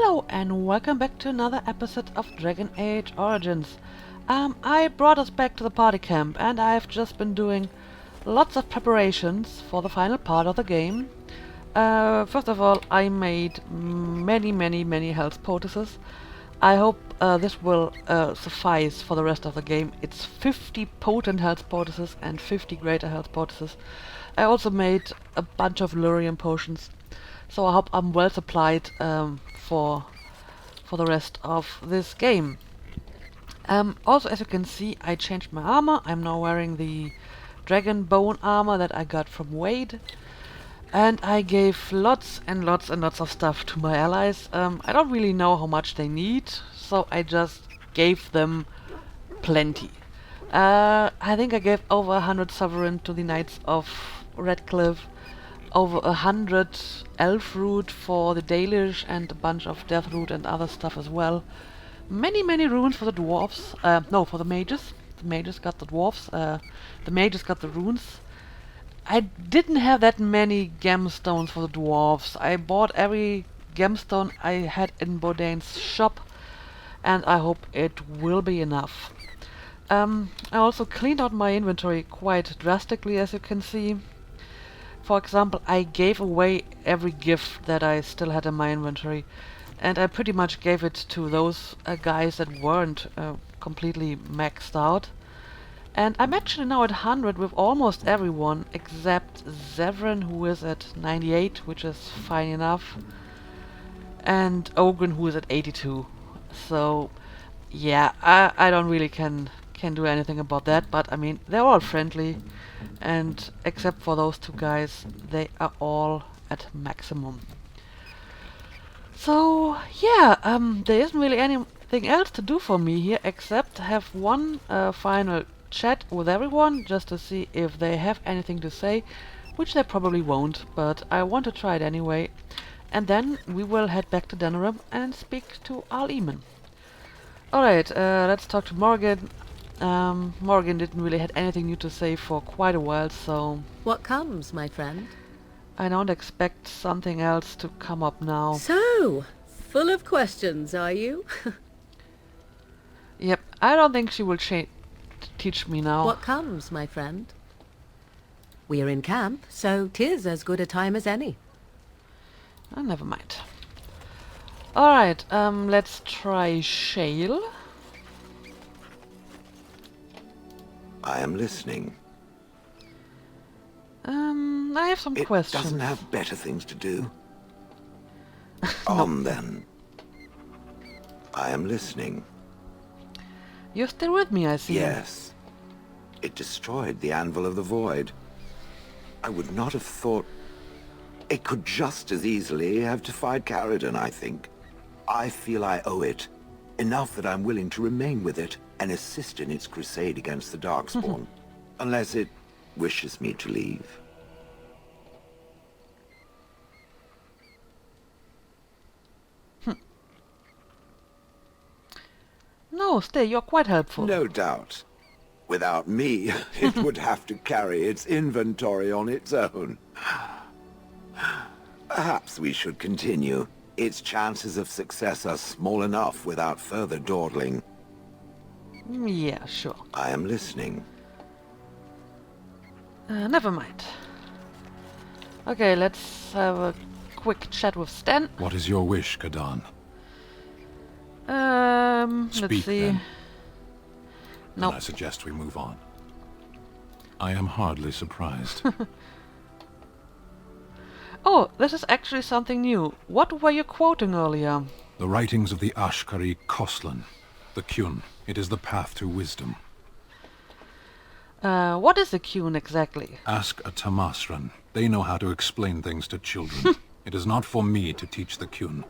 Hello and welcome back to another episode of Dragon Age Origins. I brought us back to the party camp and I've just been doing lots of preparations for the final part of the game. First of all, I made many health poultices. I hope this will suffice for the rest of the game. It's 50 potent health poultices and 50 greater health poultices. I also made a bunch of Lurian potions, so I hope I'm well supplied for the rest of this game. Also, as you can see, I changed my armor. I'm now wearing the dragon bone armor that I got from Wade. And I gave lots and lots of stuff to my allies. I don't really know how much they need, so I just gave them plenty. I think I gave over 100 sovereign to the Knights of Redcliffe, over 100 elf root for the Dalish, and a bunch of death root and other stuff as well. Many runes for the dwarves. No, for the mages. The mages got the dwarves. The mages got the runes. I didn't have that many gemstones for the dwarves. I bought every gemstone I had in Bodain's shop, and I hope it will be enough. I also cleaned out my inventory quite drastically, as you can see. For example, I gave away every gift that I still had in my inventory, and I pretty much gave it to those guys that weren't completely maxed out. And I'm actually now at 100 with almost everyone except Zevran, who is at 98, which is fine enough, and Ogren, who is at 82. So yeah, I don't really can do anything about that, but I mean, they're all friendly, and except for those two guys, they are all at maximum. So yeah, there isn't really anything else to do for me here except have one final chat with everyone just to see if they have anything to say, which they probably won't, but I want to try it anyway. And then we will head back to Denerim and speak to Eamon. Alright, let's talk to Morgan. Morgan didn't really have anything new to say for quite a while, so What comes, my friend? I don't expect something else to come up now. So, full of questions, are you? Yep, I don't think she will teach me now. What comes, my friend? We are in camp, so 'tis as good a time as any. Oh, never mind. Alright, let's try Shale. I am listening. I have some It questions. doesn't have better things to do. On then. I am listening. You're still with me, I see. Yes. It destroyed the Anvil of the Void. I would not have thought... It could just as easily have defied Caridon, I think. I feel I owe it. Enough that I'm willing to remain with it and assist in its crusade against the Darkspawn. Unless it wishes me to leave. No, stay, you're quite helpful. No doubt. Without me, it would have to carry its inventory on its own. Perhaps we should continue. Its chances of success are small enough without further dawdling. Yeah, sure. I am listening. Never mind. Okay, let's have a quick chat with Stan. What is your wish, Kadan? Let's Speak, see. then. No. Then I suggest we move on. I am hardly surprised. Oh, this is actually something new. What were you quoting earlier? The writings of the Ashkari Koslan, the Kyun. It is the path to wisdom. What is a Kyun exactly? Ask a Tamasran. They know how to explain things to children. It is not for me to teach the Kyun.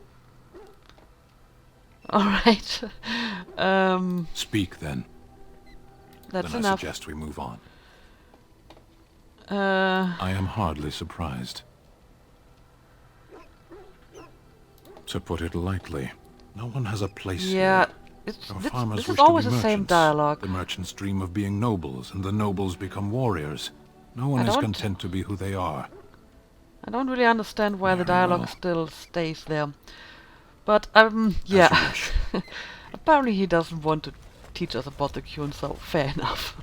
Alright. Speak, then. That's Then I enough. suggest we move on. Uh, I am hardly surprised. To put it lightly, no one has a place yeah. here. It's, Our this farmers is wish to always be the same merchants. dialogue. The merchants dream of being nobles, and the nobles become warriors. No one I is don't- content to be who they are. I don't really understand why the Very dialogue well. still stays there. But, yeah. As you wish. Apparently he doesn't want to teach us about the Qun, so fair enough.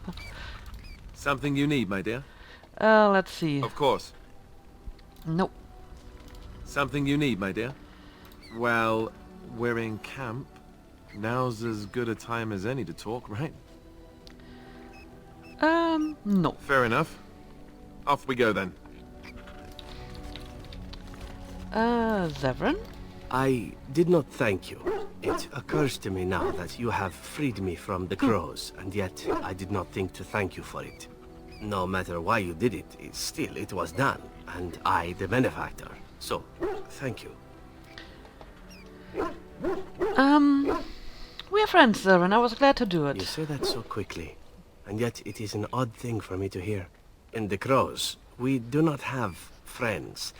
Something you need, my dear? Let's see. Of course. Nope. Something you need, my dear? Well, we're in camp. Now's as good a time as any to talk, right? No. Fair enough. Off we go then. Zevran? I did not thank you. It occurs to me now that you have freed me from the crows, and yet I did not think to thank you for it. No matter why you did it, still it was done, and I the benefactor. So, thank you. We're friends, Zevran. I was glad to do You it. say that so quickly, and yet it is an odd thing for me to hear. In the crows, we do not have friends,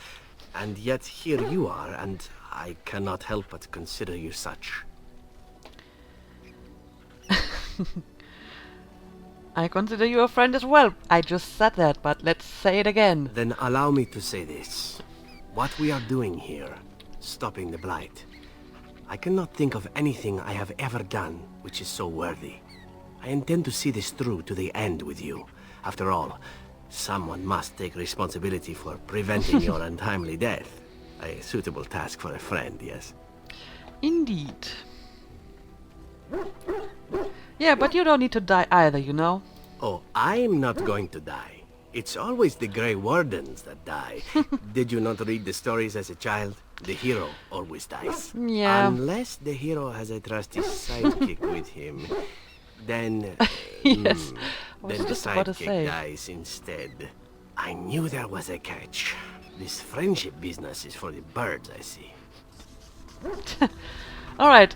and yet here you are, and I cannot help but consider you such. I consider you a friend as well. I just said that, but let's say it again. Then allow me to say this. What we are doing here, stopping the Blight, I cannot think of anything I have ever done which is so worthy. I intend to see this through to the end with you. After all, someone must take responsibility for preventing your untimely death. A suitable task for a friend, yes? Indeed. Yeah, but you don't need to die either, you know? Oh, I'm not going to die. It's always the Grey Wardens that die. Did you not read the stories as a child? The hero always dies. Yeah. Unless the hero has a trusty sidekick with him. Then... Yes. I was then the just about to sidekick say. dies instead. I knew there was a catch. This friendship business is for the birds, I see. Alright,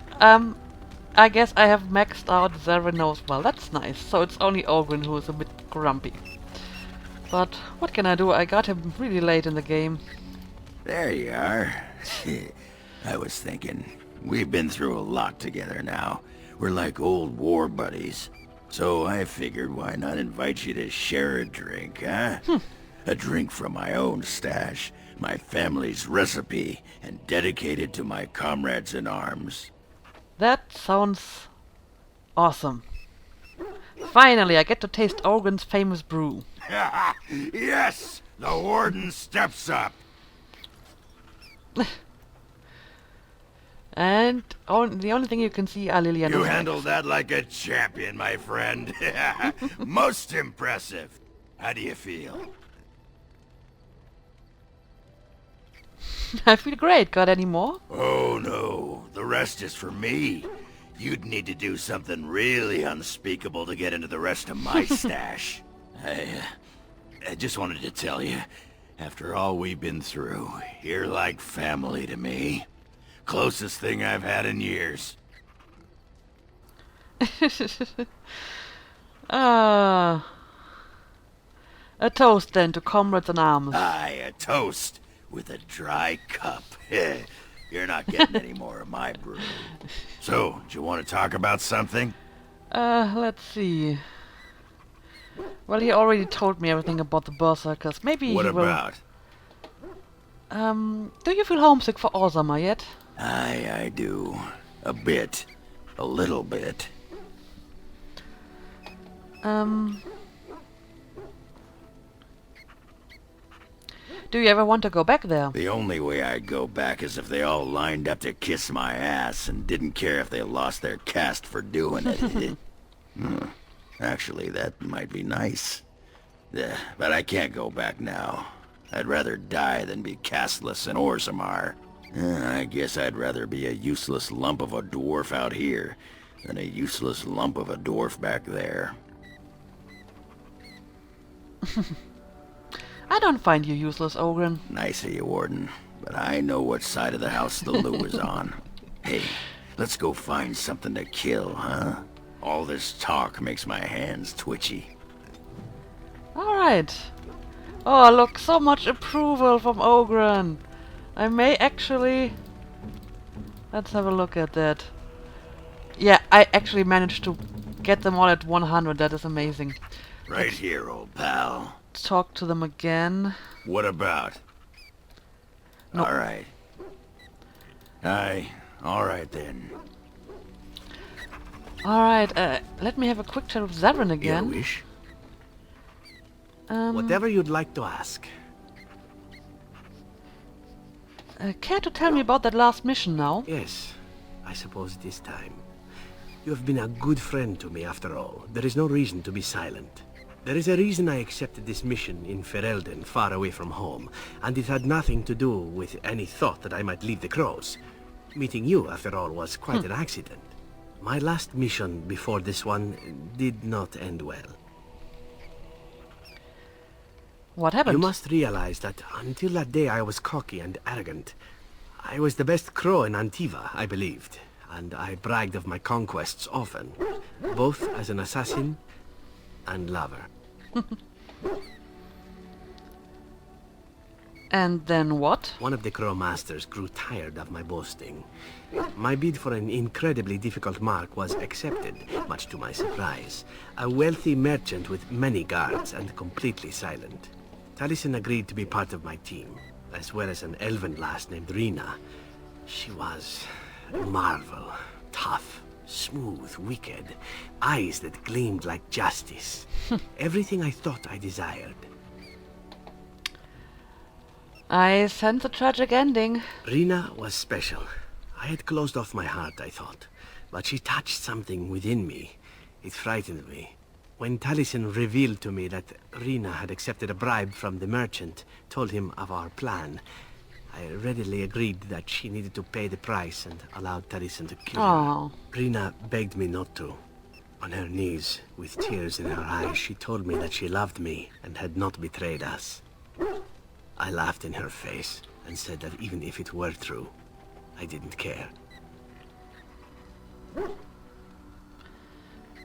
I guess I have maxed out Zevran as well. That's nice. So it's only Ogren who is a bit grumpy. But what can I do? I got him really late in the game. There you are. I was thinking, we've been through a lot together now. We're like old war buddies. So I figured why not invite you to share a drink, huh? A drink from my own stash, my family's recipe, and dedicated to my comrades in arms. That sounds awesome. Finally, I get to taste Ogren's famous brew. Yes! The warden steps up! And the only thing you can see are Liliana's You legs. handled that like a champion, my friend. Most impressive. How do you feel? I feel great. Got any more? Oh no, the rest is for me. You'd need to do something really unspeakable to get into the rest of my stash. I just wanted to tell you, after all we've been through, you're like family to me. Closest thing I've had in years. Ah. A toast then to comrades in arms. Aye, a toast with a dry cup. You're not getting any more of my brew. So, do you want to talk about something? Let's see. Well, he already told me everything about the Berserkers. Maybe What he will... about? Do you feel homesick for Orzammar yet? Aye, I do. A bit. A little bit. Do you ever want to go back there? The only way I'd go back is if they all lined up to kiss my ass and didn't care if they lost their caste for doing it. Actually, that might be nice. But I can't go back now. I'd rather die than be casteless in Orzammar. I guess I'd rather be a useless lump of a dwarf out here than a useless lump of a dwarf back there. I don't find you useless, Ogren. Nice of you, Warden, but I know what side of the house the Lou is on. Hey, let's go find something to kill, huh? All this talk makes my hands twitchy. Alright. Oh, look, so much approval from Ogren. I may actually... Let's have a look at that. Yeah, I actually managed to get them all at 100. That is amazing. Right here, old pal. Talk to them again. What about? No. All right. All right, then. Alright, let me have a quick chat with Zavrin Your again. wish? Whatever you'd like to ask. Care to tell me about that last mission now? Yes, I suppose it is time. You have been a good friend to me after all. There is no reason to be silent. There is a reason I accepted this mission in Ferelden, far away from home, and it had nothing to do with any thought that I might leave the Crows. Meeting you, after all, was quite an accident. My last mission before this one did not end well. What happened? You must realize that until that day I was cocky and arrogant. I was the best crow in Antiva, I believed, and I bragged of my conquests often, both as an assassin and lover. And then what? One of the crow masters grew tired of my boasting. My bid for an incredibly difficult mark was accepted, much to my surprise. A wealthy merchant with many guards and completely silent. Taliesin agreed to be part of my team, as well as an elven lass named Rina. She was a marvel. Tough, smooth, wicked. Eyes that gleamed like justice. Everything I thought I desired. I sense a tragic ending. Rina was special. I had closed off my heart, I thought. But she touched something within me. It frightened me. When Taliesin revealed to me that Rina had accepted a bribe from the merchant, told him of our plan, I readily agreed that she needed to pay the price and allowed Taliesin to kill her. Oh. Rina begged me not to. On her knees, with tears in her eyes, she told me that she loved me and had not betrayed us. I laughed in her face and said that even if it were true, I didn't care.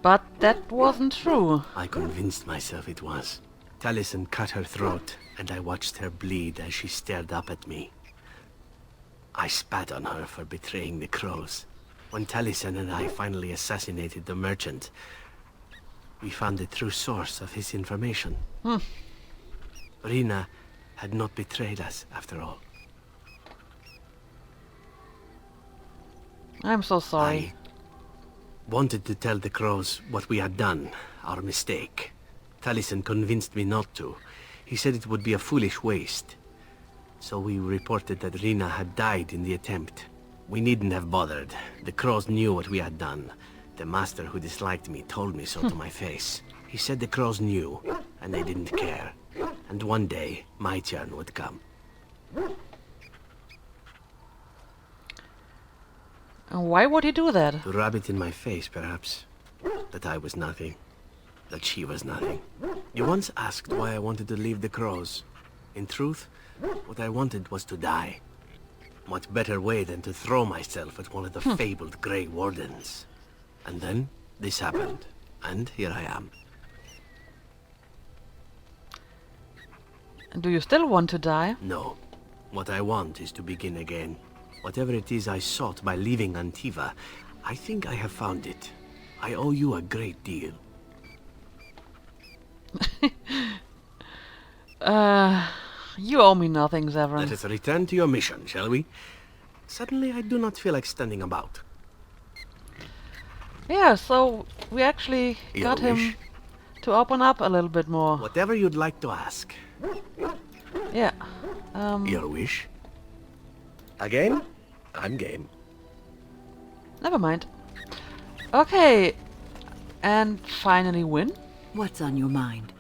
But that wasn't true. I convinced myself it was. Taliesin cut her throat, and I watched her bleed as she stared up at me. I spat on her for betraying the crows. When Taliesin and I finally assassinated the merchant, we found the true source of his information. Rina had not betrayed us, after all. I'm so sorry. I wanted to tell the crows what we had done, our mistake. Taliesin convinced me not to. He said it would be a foolish waste. So we reported that Rina had died in the attempt. We needn't have bothered. The crows knew what we had done. The master who disliked me told me so to my face. He said the crows knew, and they didn't care. And one day, my turn would come. And why would he do that? To rub it in my face, perhaps. That I was nothing. That she was nothing. You once asked why I wanted to leave the crows. In truth, what I wanted was to die. What better way than to throw myself at one of the fabled Grey Wardens? And then, this happened. And here I am. Do you still want to die? No. What I want is to begin again. Whatever it is I sought by leaving Antiva, I think I have found it. I owe you a great deal. You owe me nothing, Let Zavrin. us return to your mission, shall we? Suddenly, I do not feel like standing about. Yeah, so we actually Your got him wish? to open up a little bit more. Whatever you'd like to ask. Yeah. Your wish? Again? I'm game. Never mind. Okay. And finally win? What's on your mind?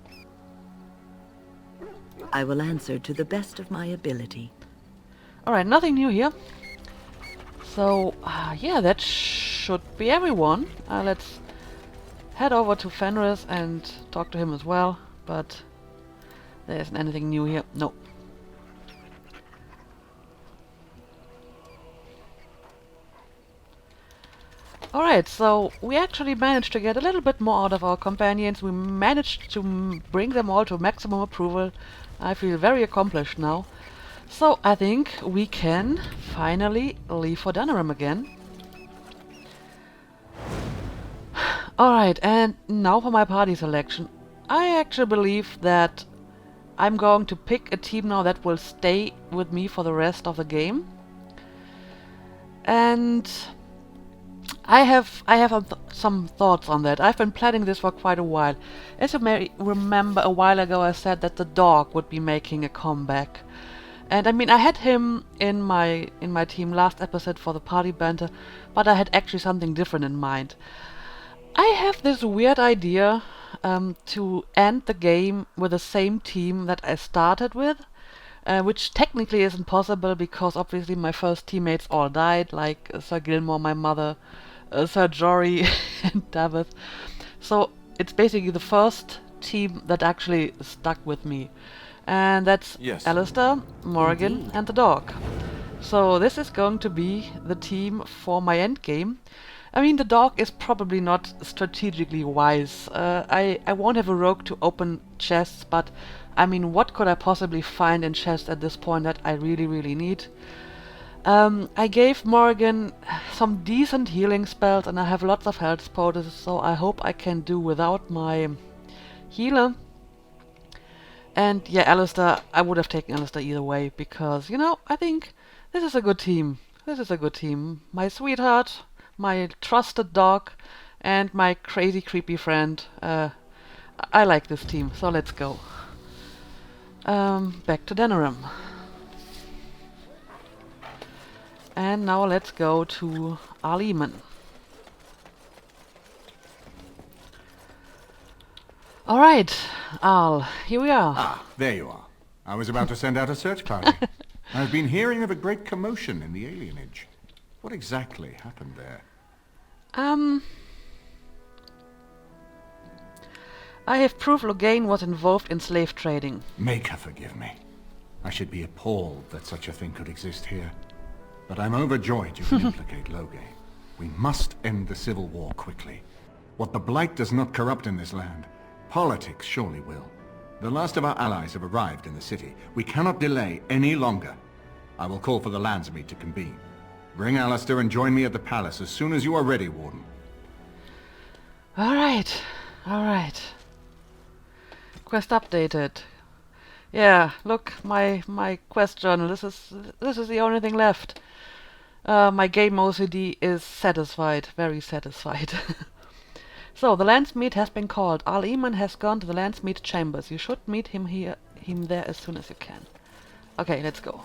I will answer to the best of my ability. Alright, nothing new here. So, yeah, that should be everyone. Let's head over to Fenris and talk to him as well. But there isn't anything new here. No. Alright, so we actually managed to get a little bit more out of our companions. We managed to bring them all to maximum approval. I feel very accomplished now. So I think we can finally leave for Danarim again. Alright, and now for my party selection. I actually believe that I'm going to pick a team now that will stay with me for the rest of the game. And I have some thoughts on that. I've been planning this for quite a while. As you may remember, a while ago I said that the dog would be making a comeback. And I mean, I had him in my team last episode for the party banter, but I had actually something different in mind. I have this weird idea to end the game with the same team that I started with, which technically isn't possible because obviously my first teammates all died, like Sir Gilmore, my mother, Sir Jory, and Davith. So it's basically the first team that actually stuck with me. And that's Yes. Alistair, Morgan, Indeed. and the dog. So this is going to be the team for my endgame. I mean, the dog is probably not strategically wise. I won't have a rogue to open chests, but I mean, what could I possibly find in chests at this point that I really, really need? I gave Morgan some decent healing spells, and I have lots of health potions, so I hope I can do without my healer. And yeah, Alistair, I would have taken Alistair either way, because, you know, I think this is a good team. This is a good team. My sweetheart, my trusted dog, and my crazy creepy friend. I like this team, so let's go. Back to Denerim. And now let's go to Eamon. Alright, Al, here we are. Ah, there you are. I was about to send out a search party. I've been hearing of a great commotion in the alienage. What exactly happened there? I have proof Loghain was involved in slave trading. Make her forgive me. I should be appalled that such a thing could exist here. But I'm overjoyed you can implicate Loghain. We must end the civil war quickly. What the Blight does not corrupt in this land, politics surely will. The last of our allies have arrived in the city. We cannot delay any longer. I will call for the Landsmeet to convene. Bring Alistair and join me at the palace as soon as you are ready, Warden. Alright, alright. Quest updated. Yeah, look, my quest journal. This is the only thing left. My game OCD is satisfied, very satisfied. So the Landsmeet has been called. Eamon has gone to the Landsmeet chambers. You should meet him there as soon as you can. Okay, let's go.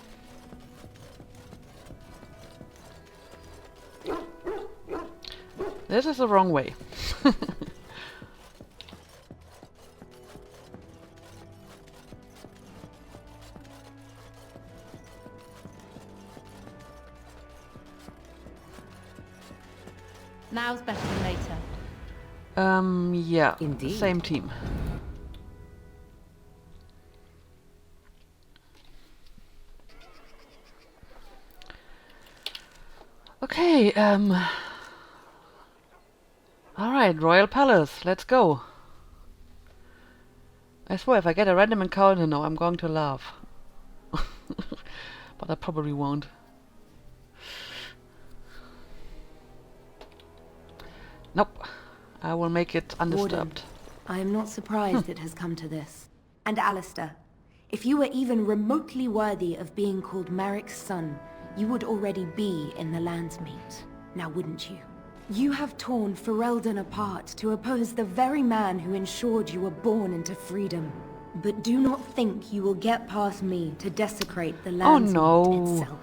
This is the wrong way. Now's better than later. Yeah, Indeed. same team. Okay, alright, Royal Palace, let's go. I swear, if I get a random encounter now, I'm going to laugh. But I probably won't. Nope. I will make it undisturbed. Warden, I am not surprised it has come to this. And Alistair, if you were even remotely worthy of being called Merrick's son, you would already be in the Landsmeet, now wouldn't you? You have torn Ferelden apart to oppose the very man who ensured you were born into freedom. But do not think you will get past me to desecrate the Landsmeet no. itself.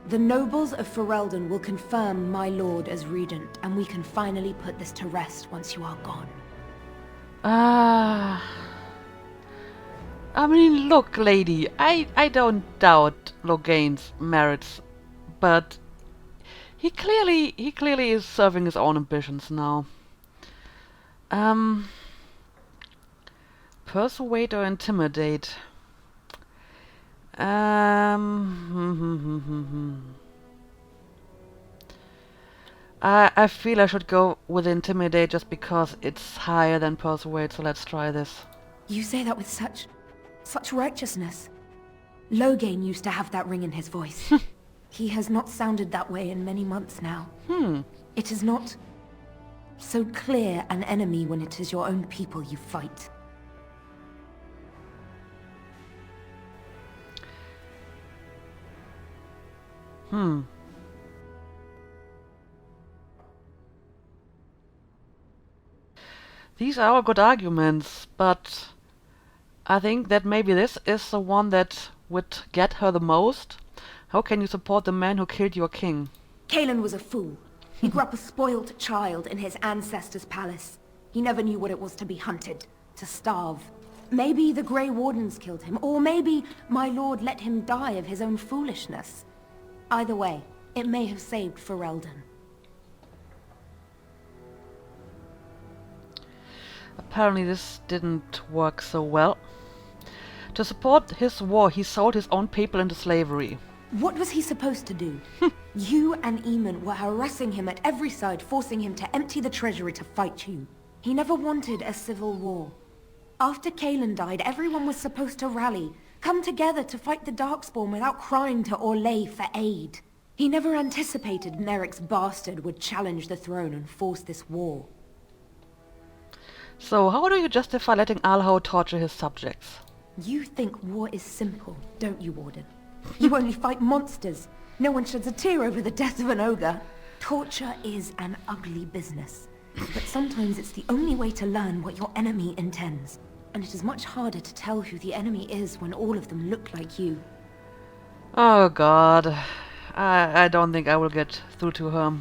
The nobles of Ferelden will confirm my lord as regent, and we can finally put this to rest once you are gone. I mean, look, lady, I don't doubt Loghain's merits, but he clearly is serving his own ambitions now. Persuade or intimidate? I feel I should go with intimidate just because it's higher than persuade, so let's try this. You say that with such righteousness. Loghain used to have that ring in his voice. He has not sounded that way in many months now. It is not so clear an enemy when it is your own people you fight. These are all good arguments, but I think that maybe this is the one that would get her the most. How can you support the man who killed your king? Cailan was a fool. He grew up a spoilt child in his ancestors' palace. He never knew what it was to be hunted, to starve. Maybe the Grey Wardens killed him, or maybe my lord let him die of his own foolishness. Either way, it may have saved Ferelden. Apparently this didn't work so well. To support his war, he sold his own people into slavery. What was he supposed to do? You and Eamon were harassing him at every side, forcing him to empty the treasury to fight you. He never wanted a civil war. After Cailan died, everyone was supposed to rally, come together to fight the Darkspawn without crying to Orlais for aid. He never anticipated Neric's bastard would challenge the throne and force this war. So how do you justify letting Alho torture his subjects? You think war is simple, don't you, Warden? You only fight monsters. No one sheds a tear over the death of an ogre. Torture is an ugly business. But sometimes it's the only way to learn what your enemy intends. And it is much harder to tell who the enemy is when all of them look like you. Oh god. I don't think I will get through to her.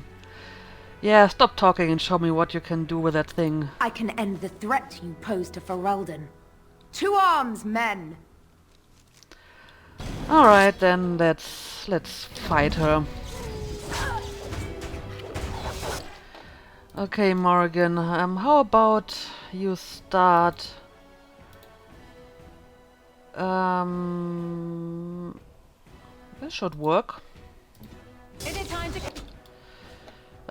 Yeah, stop talking and show me what you can do with that thing. I can end the threat you pose to Ferelden. To arms, men! Alright then, let's fight her. Okay, Morrigan, how about you start... this should work.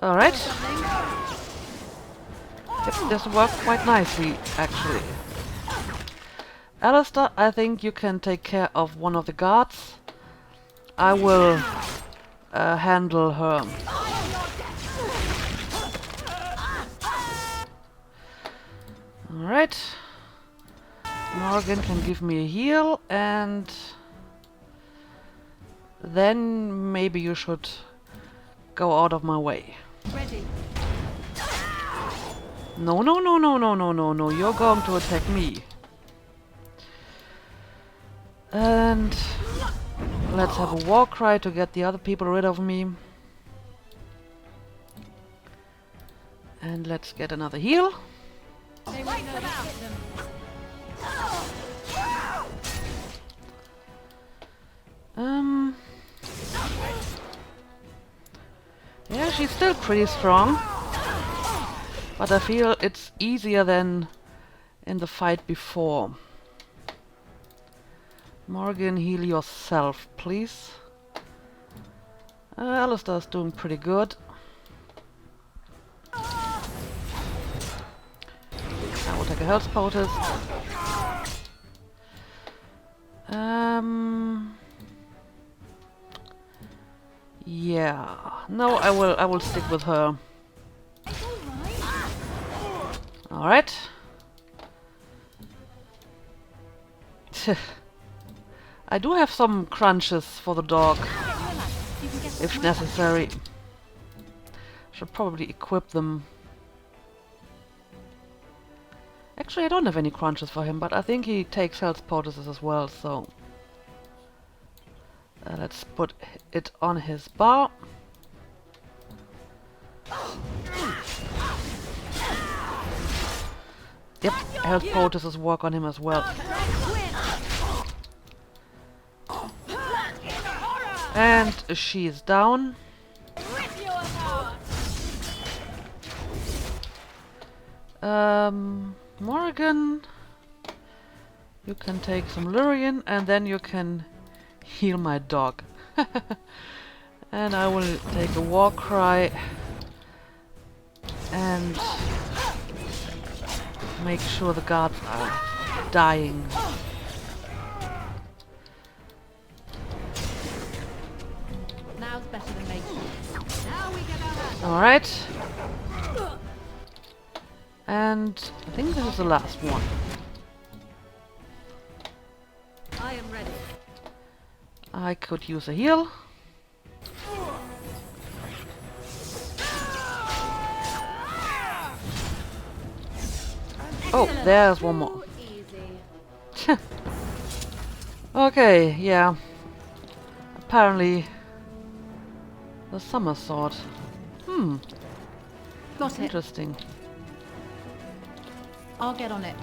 Alright. Yep, this worked quite nicely, actually. Alistair, I think you can take care of one of the guards. I will handle her. Alright. Morgan can give me a heal, and then maybe you should go out of my way. Ready. No, no, no, no, no, no, no, no. You're going to attack me. And let's have a war cry to get the other people rid of me. And let's get another heal. They won't know to hit them. Yeah, she's still pretty strong. But I feel it's easier than in the fight before. Morgan, heal yourself, please. Alistair's doing pretty good. I will take a health poultice. Yeah. No, I will stick with her. Alright. I do have some crunches for the dog, if necessary. Should probably equip them. Actually, I don't have any crunches for him, but I think he takes health poultices as well, so... let's put it on his bar. Yep, health poultices work on him as well. And she is down. Morgan, you can take some Lurian and then you can heal my dog. And I will take a war cry and make sure the guards are dying. Now's better than later. Now we get our hands. Alright. And I think this is the last one. I am ready. I could use a heal. Oh, there's one more. Okay, yeah. Apparently the summer sword. Got it. Interesting. I'll get on it.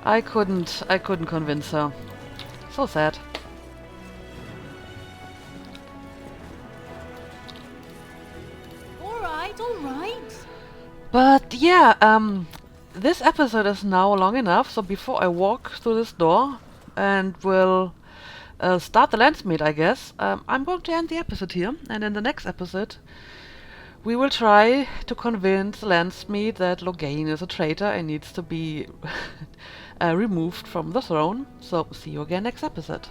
I couldn't convince her. So sad. All right. But yeah, this episode is now long enough, so before I walk through this door and will start the Landsmeet, I guess, I'm going to end the episode here, and in the next episode we will try to convince Landsmeet that Loghain is a traitor and needs to be removed from the throne. So see you again next episode.